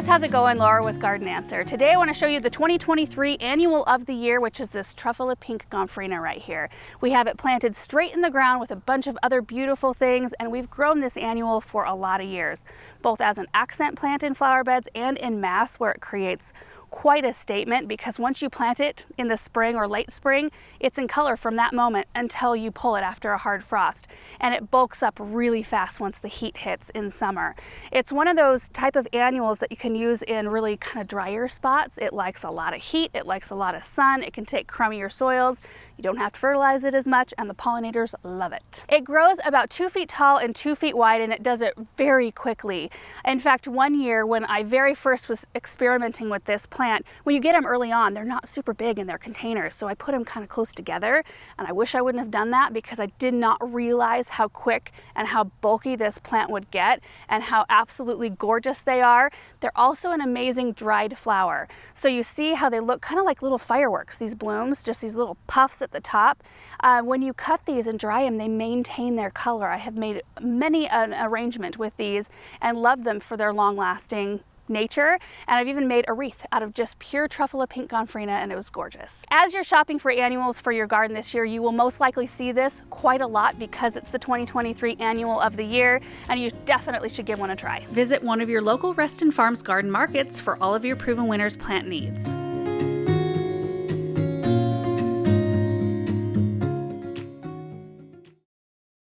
guys, how's it going? Laura with Garden Answer. Today I want to show you the 2023 Annual of the Year, which is this Truffula pink gomphrena right here. We have it planted straight in the ground with a bunch of other beautiful things, and we've grown this annual for a lot of years, both as an accent plant in flower beds and in mass, where it creates quite a statement, because once you plant it in the spring or late spring, it's in color from that moment until you pull it after a hard frost, and it bulks up really fast once the heat hits in summer. It's one of those type of annuals that you can use in really kind of drier spots. It likes a lot of heat, it likes a lot of sun, it can take crummier soils, you don't have to fertilize it as much, and the pollinators love it. It grows about 2 feet tall and 2 feet wide, and it does it very quickly. In fact, one year when I very first was experimenting with this plant, when you get them early on, they're not super big in their containers, so I put them kind of close together, and I wish I wouldn't have done that because I did not realize how quick and how bulky this plant would get and how absolutely gorgeous they are. They're also an amazing dried flower. So you see how they look kind of like little fireworks, these blooms, just these little puffs at the top. When you cut these and dry them, they maintain their color. I have made many an arrangement with these and love them for their long-lasting nature, and I've even made a wreath out of just pure Truffula pink gomphrena, and it was gorgeous. As you're shopping for annuals for your garden this year, you will most likely see this quite a lot because it's the 2023 Annual of the Year, and you definitely should give one a try. Visit one of your local Reston Farms Garden Markets for all of your Proven Winners plant needs.